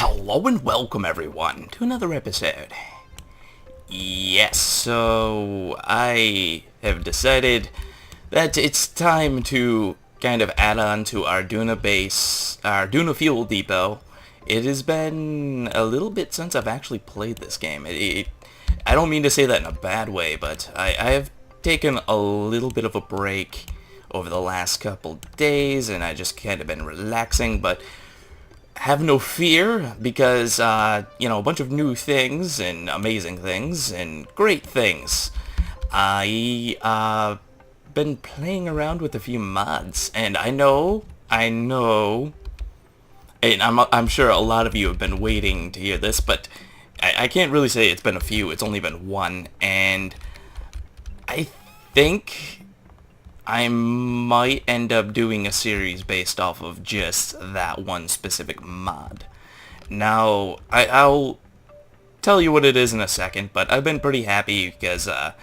Hello and welcome everyone to another episode. Yes, so I have decided that it's time to kind of add on to our Duna Base, our Duna Fuel Depot. It has been a little bit since I've actually played this game. I don't mean to say that in a bad way, but I have taken a little bit of a break over the last couple days, and I just kind of been relaxing, but have no fear, because, a bunch of new things, and amazing things, and great things. I, been playing around with a few mods, and I know, and I'm sure a lot of you have been waiting to hear this, but I can't really say it's been a few, it's only been one, and I think I might end up doing a series based off of just that one specific mod. Now, I'll tell you what it is in a second, but I've been pretty happy because, I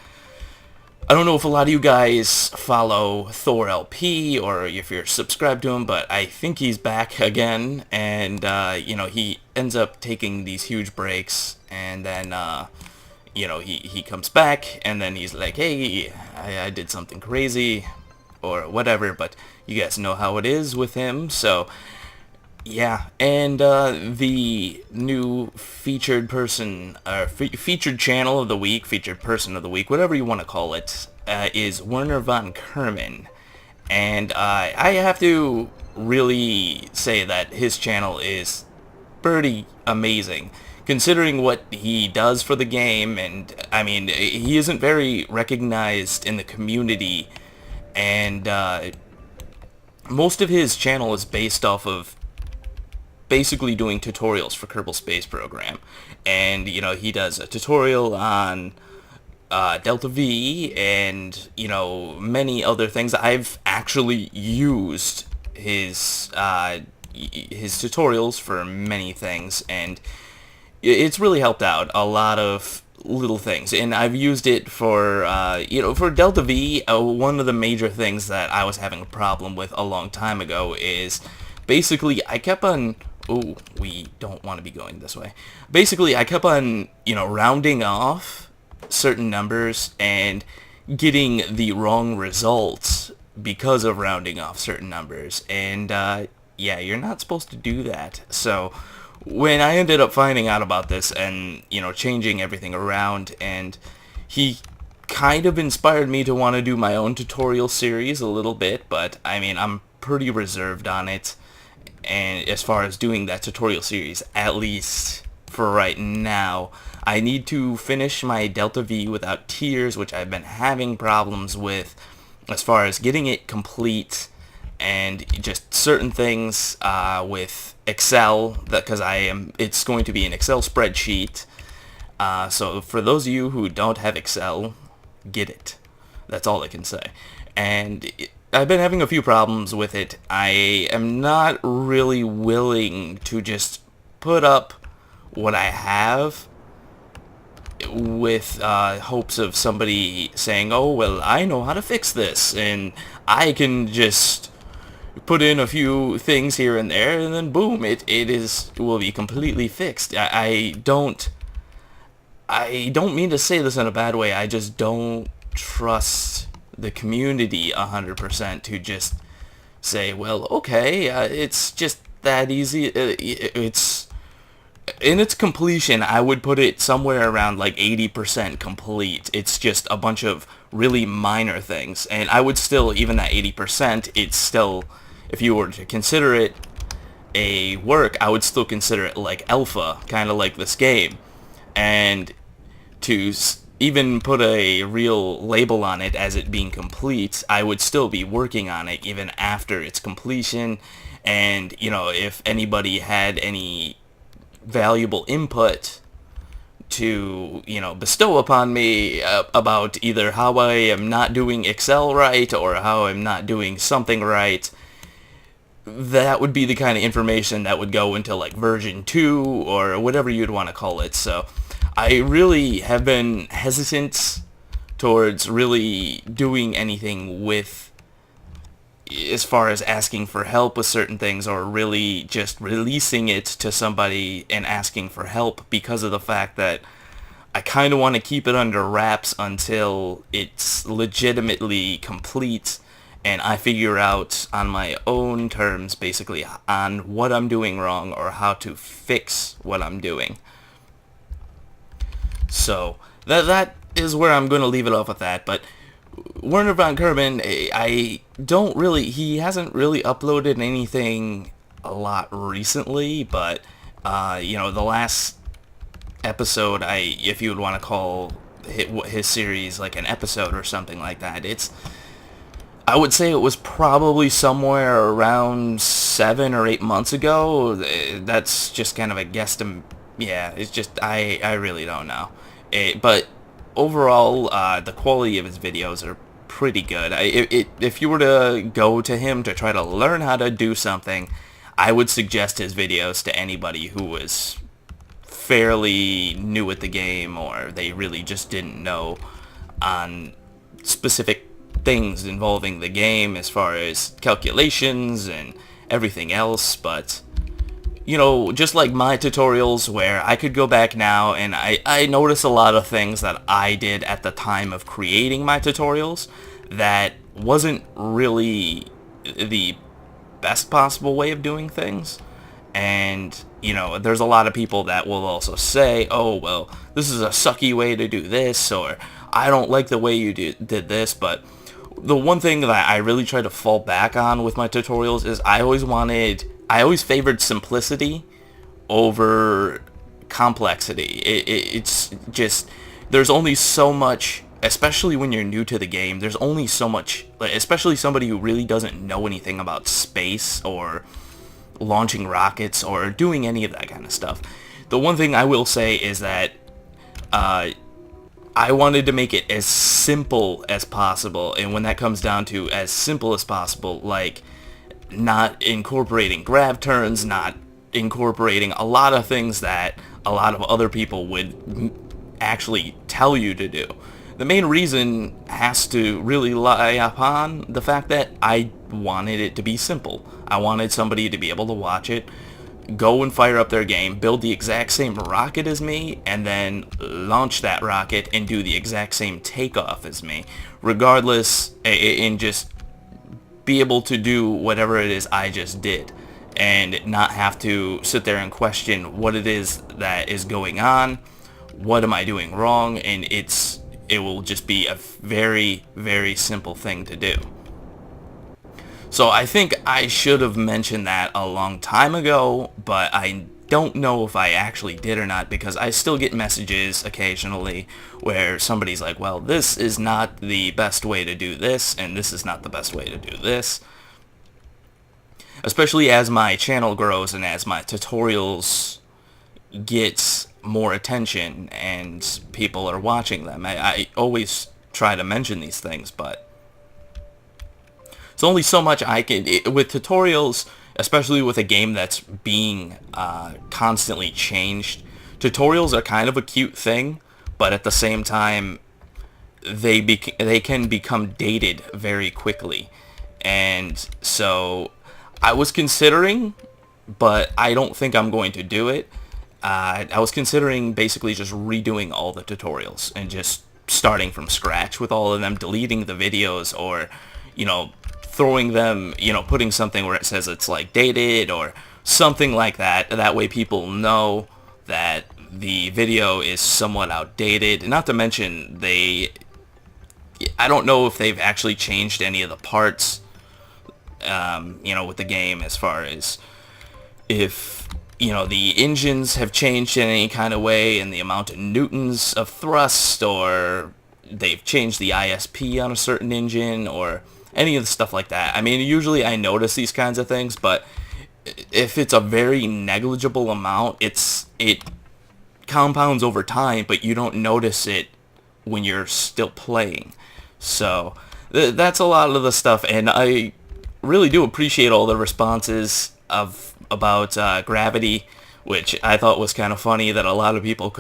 don't know if a lot of you guys follow Thor LP or if you're subscribed to him, but I think he's back again, and, he ends up taking these huge breaks, and then, he comes back, and then he's like, hey, I did something crazy, or whatever, but you guys know how it is with him, so, yeah. And, the new featured person, or featured channel of the week, featured person of the week, whatever you want to call it, is Werner von Kerman, and, I have to really say that his channel is pretty amazing, considering what he does for the game. And I mean, he isn't very recognized in the community, and most of his channel is based off of basically doing tutorials for Kerbal Space Program. And he does a tutorial on Delta V, and many other things. I've actually used his tutorials for many things, and it's really helped out a lot of little things. And I've used it for, for Delta V. One of the major things that I was having a problem with a long time ago is basically I kept on, oh, we don't want to be going this way. Basically, I kept on, rounding off certain numbers and getting the wrong results because of rounding off certain numbers. And, yeah, you're not supposed to do that. So when I ended up finding out about this and, changing everything around, and he kind of inspired me to want to do my own tutorial series a little bit, but I mean, I'm pretty reserved on it, and as far as doing that tutorial series, at least for right now. I need to finish my Delta V without tears, which I've been having problems with as far as getting it complete, and just certain things with Excel, because it's going to be an Excel spreadsheet. So for those of you who don't have Excel, get it. That's all I can say. And I've been having a few problems with it. I am not really willing to just put up what I have with hopes of somebody saying, oh, well, I know how to fix this, and I can just put in a few things here and there, and then boom, it will be completely fixed. I don't mean to say this in a bad way. I just don't trust the community 100% to just say, well, okay, it's just that easy. It's in its completion, I would put it somewhere around like 80% complete. It's just a bunch of really minor things, and I would still, even at 80%, it's still, if you were to consider it a work, I would still consider it like alpha, kind of like this game. And to even put a real label on it as it being complete, I would still be working on it even after its completion. And, if anybody had any valuable input to, bestow upon me about either how I am not doing Excel right or how I'm not doing something right, that would be the kind of information that would go into like version 2 or whatever you'd want to call it. So I really have been hesitant towards really doing anything with as far as asking for help with certain things, or really just releasing it to somebody and asking for help, because of the fact that I kind of want to keep it under wraps until it's legitimately complete and I figure out on my own terms, basically, on what I'm doing wrong or how to fix what I'm doing. So that is where I'm going to leave it off with that. But Werner von Kerman, he hasn't really uploaded anything a lot recently, but the last episode, if you would want to call his series like an episode or something like that, I would say it was probably somewhere around 7 or 8 months ago. That's just kind of a guesstimate. Yeah, it's just, I really don't know. But overall, the quality of his videos are pretty good. If you were to go to him to try to learn how to do something, I would suggest his videos to anybody who was fairly new at the game, or they really just didn't know on specific things involving the game as far as calculations and everything else. But just like my tutorials, where I could go back now and I notice a lot of things that I did at the time of creating my tutorials that wasn't really the best possible way of doing things. And there's a lot of people that will also say, oh, well, this is a sucky way to do this, or I don't like the way you did this. But the one thing that I really try to fall back on with my tutorials is I always favored simplicity over complexity. It's just, there's only so much, especially when you're new to the game, there's only so much, especially somebody who really doesn't know anything about space or launching rockets or doing any of that kind of stuff. The one thing I will say is that I wanted to make it as simple as possible, and when that comes down to as simple as possible, like not incorporating grav turns, not incorporating a lot of things that a lot of other people would actually tell you to do. The main reason has to really lie upon the fact that I wanted it to be simple. I wanted somebody to be able to watch it, go and fire up their game, build the exact same rocket as me, and then launch that rocket and do the exact same takeoff as me, regardless, and just be able to do whatever it is I just did, and not have to sit there and question what it is that is going on, what am I doing wrong, and it will just be a very, very simple thing to do. So I think I should have mentioned that a long time ago, but I don't know if I actually did or not, because I still get messages occasionally where somebody's like, well, this is not the best way to do this, and this is not the best way to do this. Especially as my channel grows and as my tutorials get more attention and people are watching them. I always try to mention these things, but it's only so much I can, with tutorials, especially with a game that's being constantly changed. Tutorials are kind of a cute thing, but at the same time, they can become dated very quickly. And so I was considering, but I don't think I'm going to do it. I was considering basically just redoing all the tutorials and just starting from scratch with all of them, deleting the videos, or, throwing them, putting something where it says it's like dated or something like that. That way people know that the video is somewhat outdated. Not to mention I don't know if they've actually changed any of the parts, with the game, as far as if, the engines have changed in any kind of way, and the amount of newtons of thrust, or they've changed the ISP on a certain engine, or any of the stuff like that. I mean, usually I notice these kinds of things, but if it's a very negligible amount, it compounds over time, but you don't notice it when you're still playing. So that's a lot of the stuff, and I really do appreciate all the responses about gravity, which I thought was kind of funny that a lot of people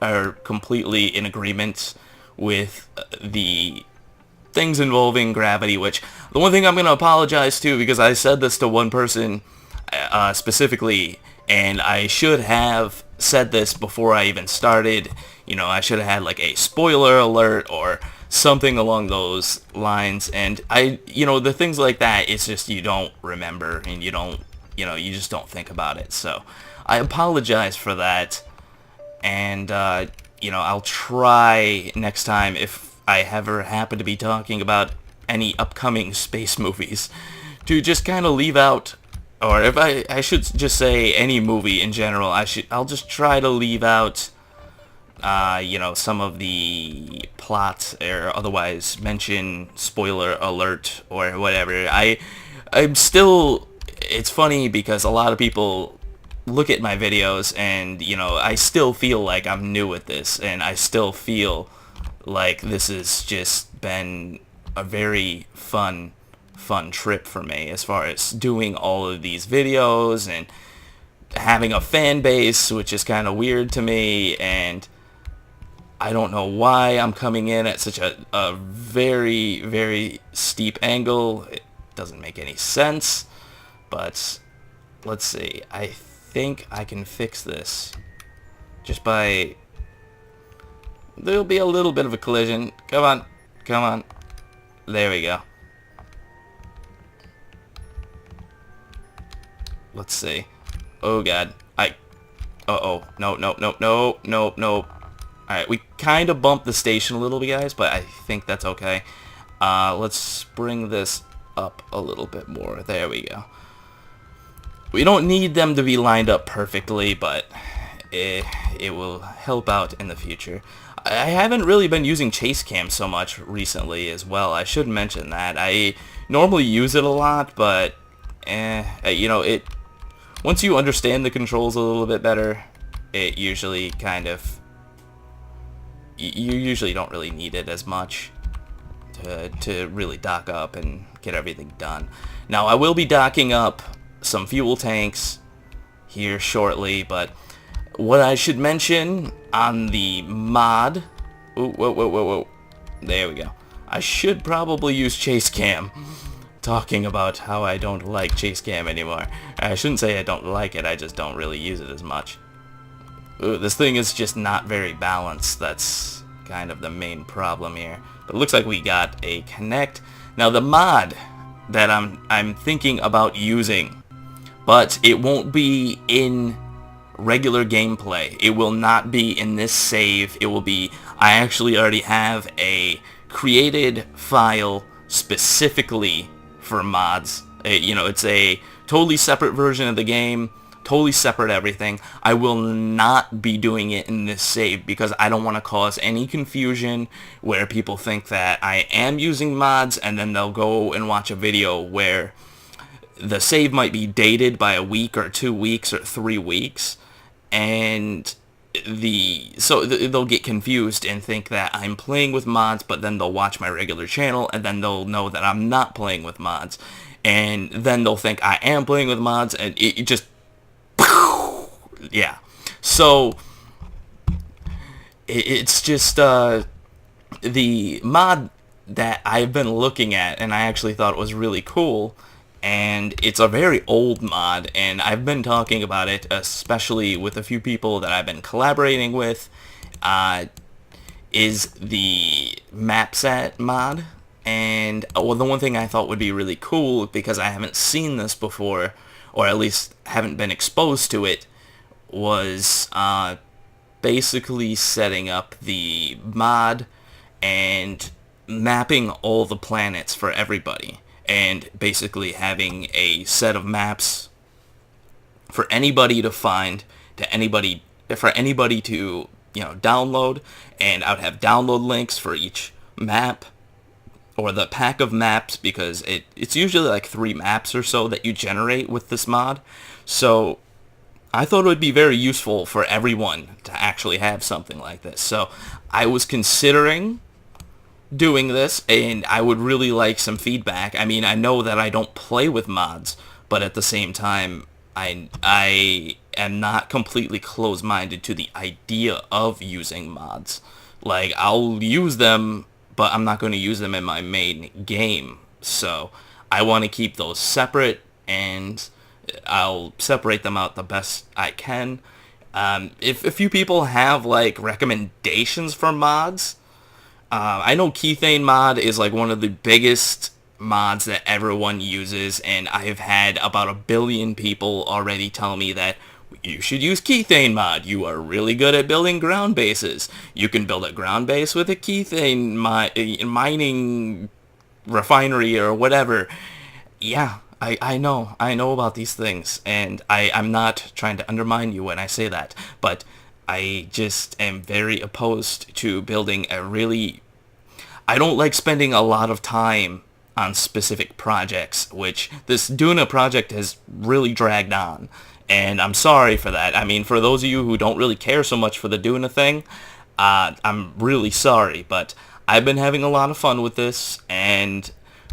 are completely in agreement with the things involving gravity, which the one thing I'm going to apologize to, because I said this to one person specifically, and I should have said this before I even started. You know, I should have had like a spoiler alert or something along those lines. And the things like that, it's just you don't remember, and you just don't think about it. So I apologize for that. And, I'll try next time, if I ever happen to be talking about any upcoming space movies, to just kind of leave out, or if I should just say any movie in general, I'll just try to leave out, some of the plot, or otherwise mention spoiler alert or whatever. I'm still, it's funny because a lot of people look at my videos and, I still feel like I'm new at this, and I still feel like this has just been a very fun trip for me as far as doing all of these videos and having a fan base, which is kind of weird to me, and I don't know why I'm coming in at such a very, very steep angle. It doesn't make any sense, but let's see. I think I can fix this just by... There'll be a little bit of a collision. Come on. Come on. There we go. Let's see. Oh, God. Uh-oh. No. Alright, we kind of bumped the station a little bit, guys, but I think that's okay. Let's bring this up a little bit more. There we go. We don't need them to be lined up perfectly, but it will help out in the future. I haven't really been using chase cam so much recently as well. I should mention that. I normally use it a lot, but once you understand the controls a little bit better, it usually kind of... You usually don't really need it as much to really dock up and get everything done. Now, I will be docking up some fuel tanks here shortly, but what I should mention on the mod... Whoa. There we go. I should probably use chase cam. Talking about how I don't like chase cam anymore. I shouldn't say I don't like it, I just don't really use it as much. Ooh, this thing is just not very balanced. That's kind of the main problem here. But it looks like we got a connect. Now the mod that I'm thinking about using, but it won't be in regular gameplay. It will not be in this save. It will be... I actually already have a created file specifically for mods. It's a totally separate version of the game, totally separate everything. I will not be doing it in this save because I don't want to cause any confusion where people think that I am using mods and then they'll go and watch a video where the save might be dated by a week or 2 weeks or 3 weeks, and they'll get confused and think that I'm playing with mods, but then they'll watch my regular channel and then they'll know that I'm not playing with mods, and then they'll think I am playing with mods, and it just... Yeah. So it's just the mod that I've been looking at, and I actually thought it was really cool, and it's a very old mod, and I've been talking about it, especially with a few people that I've been collaborating with, is the map set mod. And the one thing I thought would be really cool, because I haven't seen this before, or at least haven't been exposed to it, was basically setting up the mod and mapping all the planets for everybody, and basically having a set of maps for anybody to find, for anybody to download, and I would have download links for each map, or the pack of maps, because it's usually like 3 maps or so that you generate with this mod. So I thought it would be very useful for everyone to actually have something like this. So I was considering doing this, and I would really like some feedback. I mean, I know that I don't play with mods, but at the same time, I am not completely closed-minded to the idea of using mods. Like, I'll use them, but I'm not going to use them in my main game. So I want to keep those separate, and I'll separate them out the best I can. If a few people have like recommendations for mods, I know Keythane mod is like one of the biggest mods that everyone uses, and I've had about 1 billion people already tell me that you should use Keythane mod. You are really good at building ground bases. You can build a ground base with a Keythane mining refinery or whatever. Yeah, I know about these things, and I'm not trying to undermine you when I say that, but I just am very opposed to building a really... I don't like spending a lot of time on specific projects, which this Duna project has really dragged on, and I'm sorry for that. I mean, for those of you who don't really care so much for the Duna thing, I'm really sorry, but I've been having a lot of fun with this,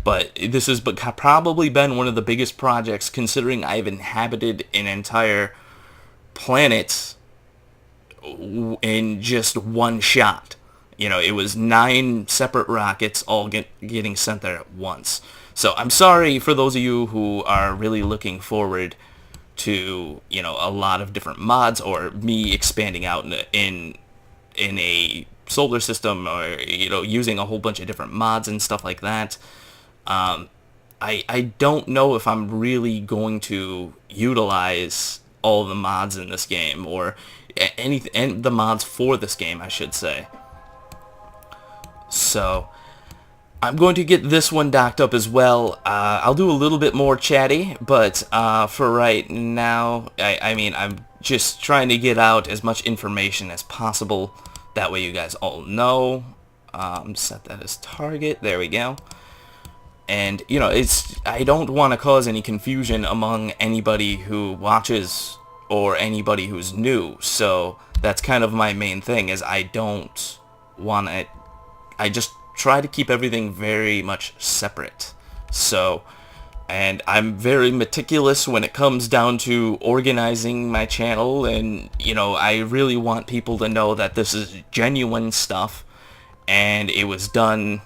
but this has probably been one of the biggest projects, considering I've inhabited an entire planet in just one shot. You know, it was 9 separate rockets all getting sent there at once. So I'm sorry for those of you who are really looking forward to, you know, a lot of different mods, or me expanding out in a solar system, or, you know, using a whole bunch of different mods and stuff like that. I don't know if I'm really going to utilize all the mods in this game, or and the mods for this game, I should say. So I'm going to get this one docked up as well. I'll do a little bit more chatty, but for right now, I mean, I'm just trying to get out as much information as possible. That way you guys all know. Set that as target. There we go. And, you know, I don't want to cause any confusion among anybody who watches or anybody who's new. So that's kind of my main thing, is I don't want to... I just try to keep everything very much separate. So, and I'm very meticulous when it comes down to organizing my channel, and, you know, I really want people to know that this is genuine stuff, and it was done,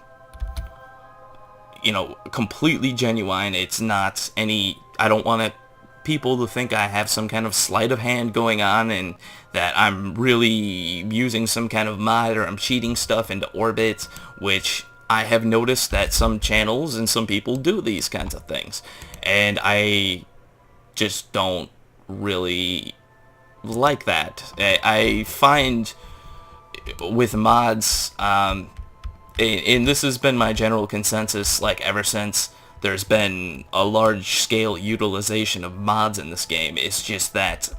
you know, completely genuine. It's not any... I don't want people to think I have some kind of sleight of hand going on, and that I'm really using some kind of mod, or I'm cheating stuff into orbit, which I have noticed that some channels and some people do these kinds of things, and I just don't really like that. I find with mods, and this has been my general consensus, like, ever since there's been a large-scale utilization of mods in this game, it's just that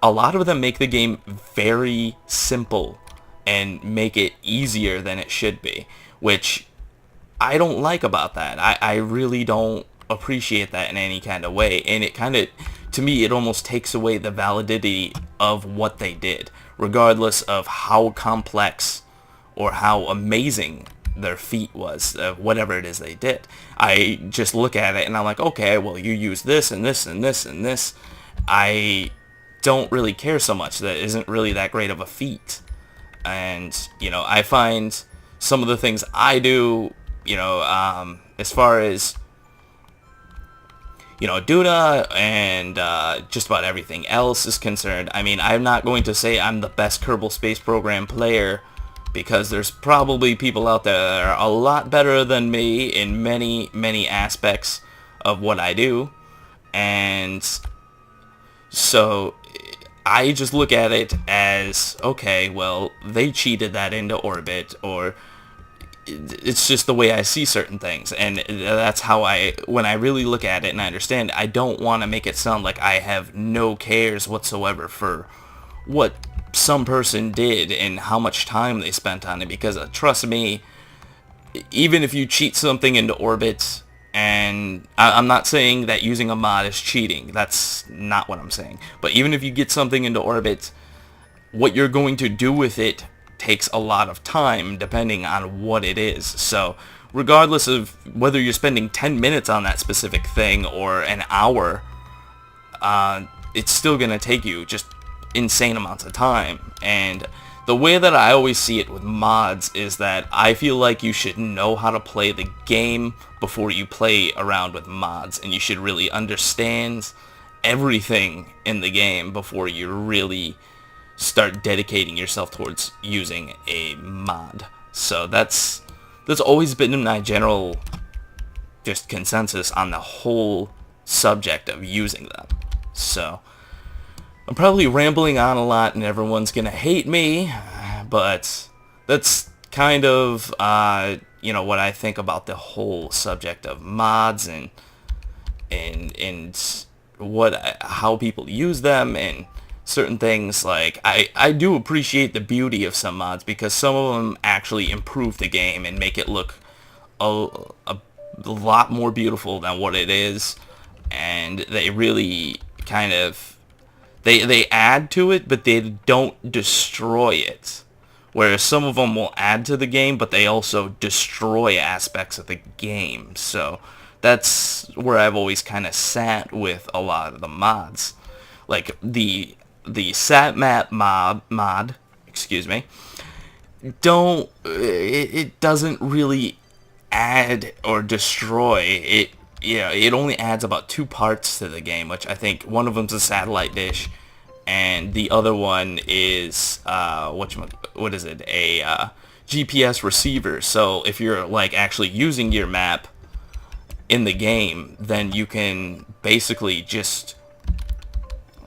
a lot of them make the game very simple and make it easier than it should be, which I don't like about that. I really don't appreciate that in any kind of way, and it kind of, to me, it almost takes away the validity of what they did, regardless of how complex or how amazing their feat was, whatever it is they did. I just look at it and I'm like, okay, well, you use this and this and this and this. I don't really care so much. That isn't really that great of a feat. And, you know, I find some of the things I do, you know, as far as, you know, Duna and just about everything else is concerned, I mean, I'm not going to say I'm the best Kerbal Space Program player, because there's probably people out there that are a lot better than me in many, many aspects of what I do. And so I just look at it as, okay, well, they cheated that into orbit, or it's just the way I see certain things. And that's how when I really look at it and I understand, I don't want to make it sound like I have no cares whatsoever for what some person did and how much time they spent on it, because trust me, even if you cheat something into orbit, and I'm not saying that using a mod is cheating, that's not what I'm saying, but even if you get something into orbit, what you're going to do with it takes a lot of time depending on what it is. So regardless of whether you're spending 10 minutes on that specific thing or an hour, it's still gonna take you just insane amounts of time. And the way that I always see it with mods is that I feel like you should know how to play the game before you play around with mods, and you should really understand everything in the game before you really start dedicating yourself towards using a mod. So that's always been my general just consensus on the whole subject of using them. So I'm probably rambling on a lot and everyone's gonna hate me, but that's kind of what I think about the whole subject of mods and how people use them and certain things. Like I do appreciate the beauty of some mods because some of them actually improve the game and make it look a lot more beautiful than what it is, and they really kind of they add to it, but they don't destroy it. Whereas some of them will add to the game, but they also destroy aspects of the game. So that's where I've always kind of sat with a lot of the mods. Like the satmap mod, excuse me, it doesn't really add or destroy it. Yeah, it only adds about 2 parts to the game, which I think one of them's a satellite dish, and the other one is what is it? A GPS receiver. So if you're like actually using your map in the game, then you can basically just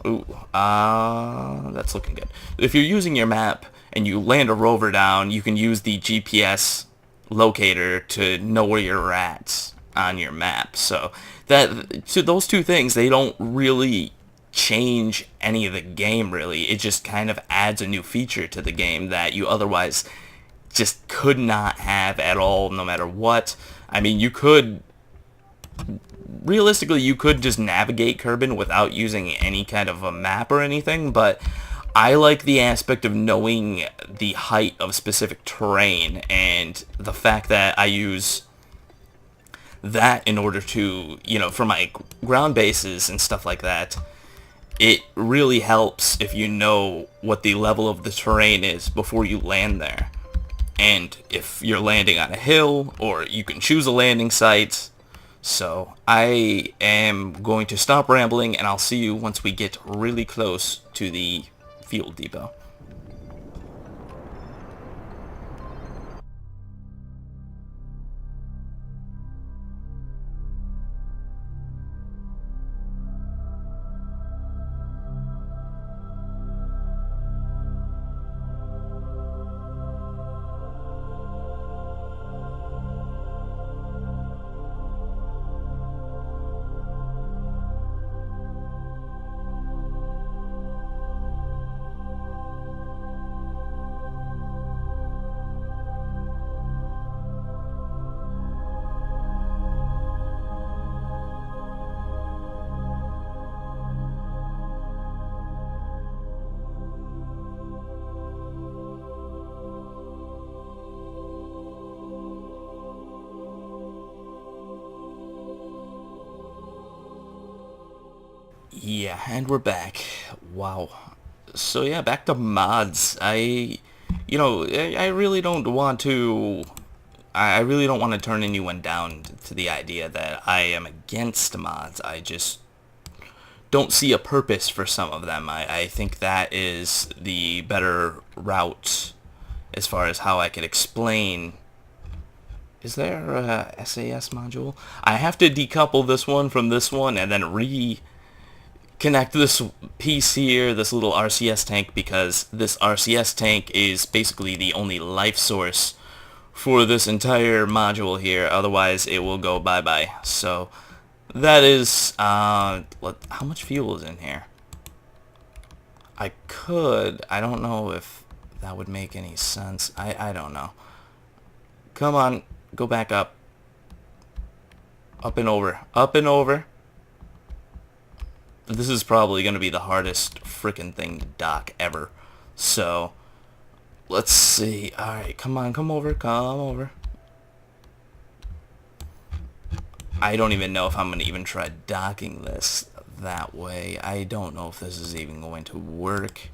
that's looking good. If you're using your map and you land a rover down, you can use the GPS locator to know where you're at on your map. So those 2 things, they don't really change any of the game really. It just kind of adds a new feature to the game that you otherwise just could not have at all, no matter what. I mean, realistically you could just navigate Kerbin without using any kind of a map or anything, but I like the aspect of knowing the height of specific terrain, and the fact that I use that in order to, for my ground bases and stuff like that. It really helps if you know what the level of the terrain is before you land there. And if you're landing on a hill, or you can choose a landing site. So I am going to stop rambling, and I'll see you once we get really close to the fuel depot. Yeah, and we're back. Wow. So yeah, back to mods. I really don't want to. I really don't want to turn anyone down to the idea that I am against mods. I just don't see a purpose for some of them. I think that is the better route as far as how I could explain. Is there a SAS module? I have to decouple this one from this one and then connect this piece here, this little RCS tank, because this RCS tank is basically the only life source for this entire module here. Otherwise it will go bye-bye. So that is how much fuel is in here? I don't know if that would make any sense. I don't know. Come on, go back up. Up and over. Up and over. This is probably going to be the hardest frickin' thing to dock ever. So, let's see. Alright, come on, come over, come over. I don't even know if I'm going to even try docking this that way. I don't know if this is even going to work.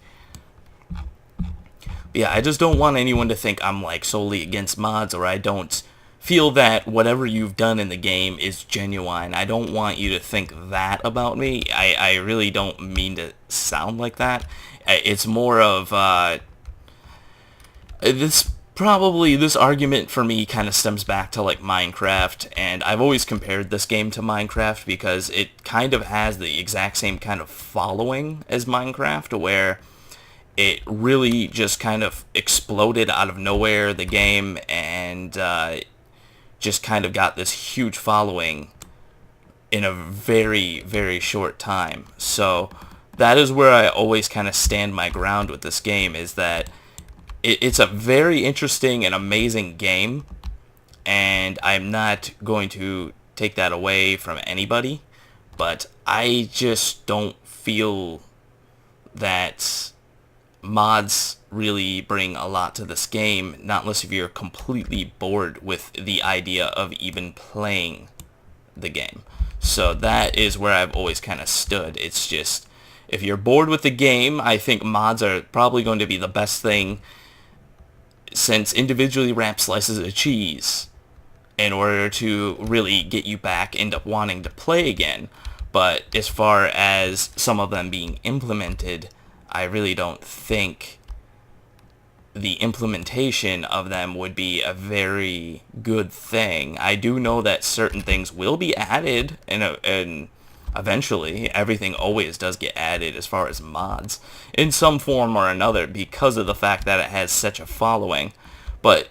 Yeah, I just don't want anyone to think I'm like solely against mods, or I don't feel that whatever you've done in the game is genuine. I don't want you to think that about me. I really don't mean to sound like that. It's more of this argument for me kind of stems back to like Minecraft, and I've always compared this game to Minecraft because it kind of has the exact same kind of following as Minecraft, where it really just kind of exploded out of nowhere, the game, and just kind of got this huge following in a very, very short time. So that is where I always kind of stand my ground with this game, is that it's a very interesting and amazing game, and I'm not going to take that away from anybody, but I just don't feel that mods really bring a lot to this game, not unless if you're completely bored with the idea of even playing the game. So that is where I've always kind of stood. It's just, if you're bored with the game, I think mods are probably going to be the best thing, since individually wrapped slices of cheese, in order to really get you back, end up wanting to play again. But as far as some of them being implemented, I really don't think the implementation of them would be a very good thing. I do know that certain things will be added, and eventually everything always does get added as far as mods in some form or another, because of the fact that it has such a following. But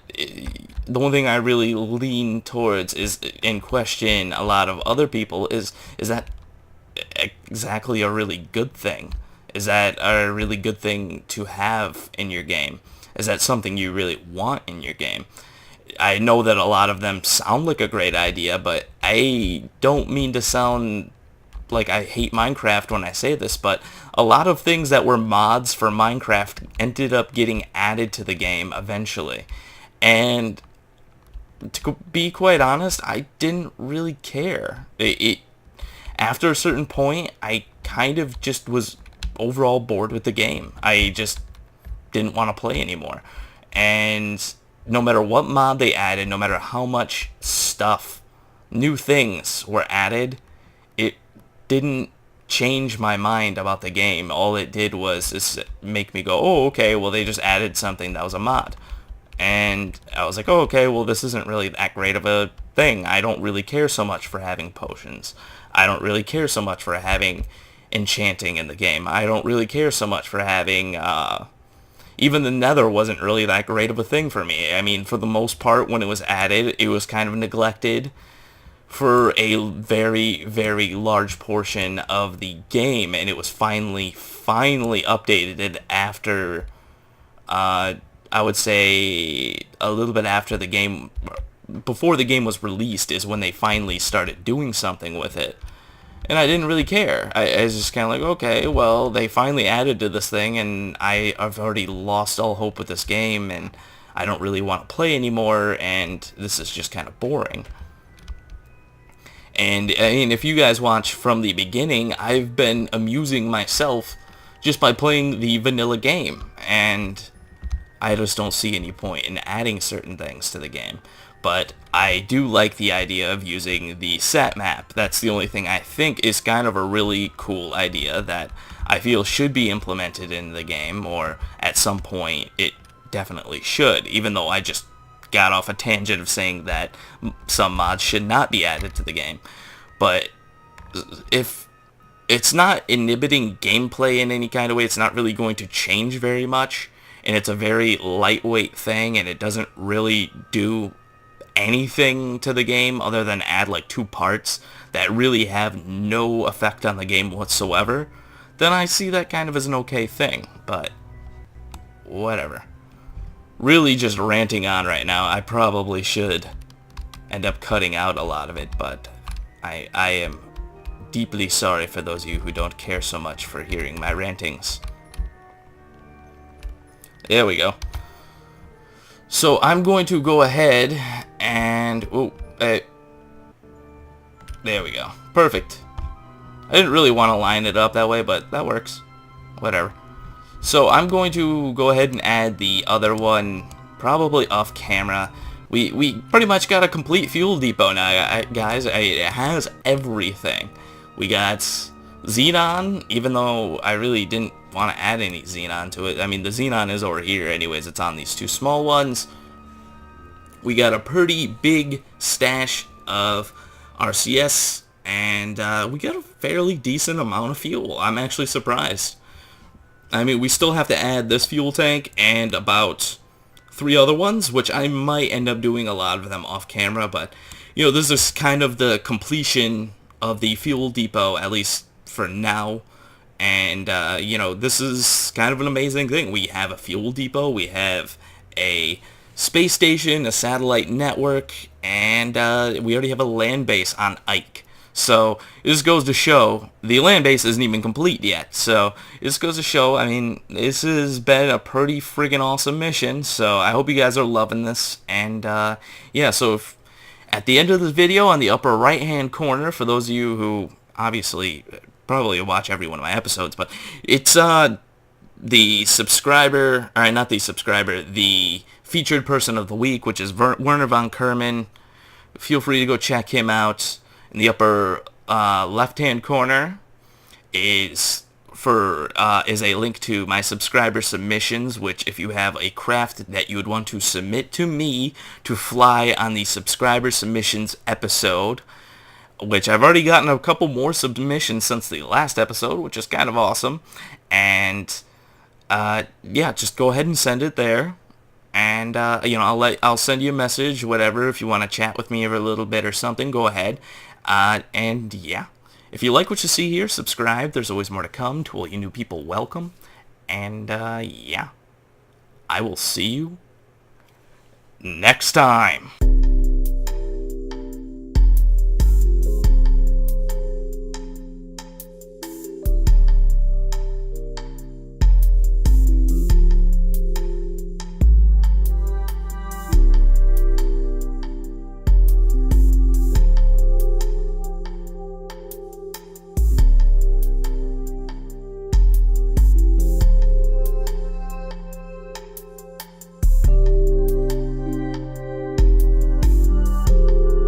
the one thing I really lean towards is, and question a lot of other people, is that exactly a really good thing? Is that a really good thing to have in your game? Is that something you really want in your game? I know that a lot of them sound like a great idea, but I don't mean to sound like I hate Minecraft when I say this, but a lot of things that were mods for Minecraft ended up getting added to the game eventually. And to be quite honest, I didn't really care. After a certain point, I kind of just was overall bored with the game. I just didn't want to play anymore. And no matter what mod they added, no matter how much stuff, new things were added, it didn't change my mind about the game. All it did was just make me go, oh, okay, well, they just added something that was a mod. And I was like, oh, okay, well, this isn't really that great of a thing. I don't really care so much for having potions. I don't really care so much for having enchanting in the game. I don't really care so much for having, even the nether wasn't really that great of a thing for me. I mean, for the most part, when it was added, it was kind of neglected for a very, very large portion of the game, and it was finally updated after, I would say, a little bit after the game, before the game was released, is when they finally started doing something with it. And I didn't really care. I was just kind of like, okay, well, they finally added to this thing, and I've already lost all hope with this game, and I don't really want to play anymore, and this is just kind of boring. And, I mean, if you guys watch from the beginning, I've been amusing myself just by playing the vanilla game, and I just don't see any point in adding certain things to the game. But I do like the idea of using the sat map. That's the only thing I think is kind of a really cool idea that I feel should be implemented in the game, or at some point it definitely should, even though I just got off a tangent of saying that some mods should not be added to the game. But if it's not inhibiting gameplay in any kind of way, it's not really going to change very much, and it's a very lightweight thing, and it doesn't really do anything to the game other than add like 2 parts that really have no effect on the game whatsoever, then I see that kind of as an okay thing. But whatever. Really just ranting on right now. I probably should end up cutting out a lot of it, but I am deeply sorry for those of you who don't care so much for hearing my rantings. There we go. So I'm going to go ahead and... there we go. Perfect. I didn't really want to line it up that way, but that works. Whatever. So I'm going to go ahead and add the other one probably off camera. We pretty much got a complete fuel depot now, guys. It has everything. We got xenon, even though I really didn't want to add any xenon to it. I mean, the xenon is over here anyways. It's on these two small ones. We got a pretty big stash of RCS, and we got a fairly decent amount of fuel. I'm actually surprised. I mean, we still have to add this fuel tank and about 3 other ones, which I might end up doing a lot of them off camera, but, you know, this is kind of the completion of the fuel depot, at least for now. And, you know, this is kind of an amazing thing. We have a fuel depot, we have a space station, a satellite network, and we already have a land base on Ike. So this goes to show the land base isn't even complete yet. So this goes to show, I mean, this has been a pretty friggin' awesome mission. So I hope you guys are loving this. And yeah, so if, at the end of this video on the upper right hand corner, for those of you who obviously probably watch every one of my episodes, but it's the subscriber, or not the subscriber, the featured person of the week, which is Werner von Kerman. Feel free to go check him out. In the upper left-hand corner is a link to my subscriber submissions, which if you have a craft that you would want to submit to me to fly on the subscriber submissions episode, which I've already gotten a couple more submissions since the last episode, which is kind of awesome. And yeah, just go ahead and send it there. And you know, I'll send you a message, whatever, if you want to chat with me for a little bit or something. Go ahead. And yeah, if you like what you see here, subscribe. There's always more to come. To all you new people, welcome. And yeah, I will see you next time.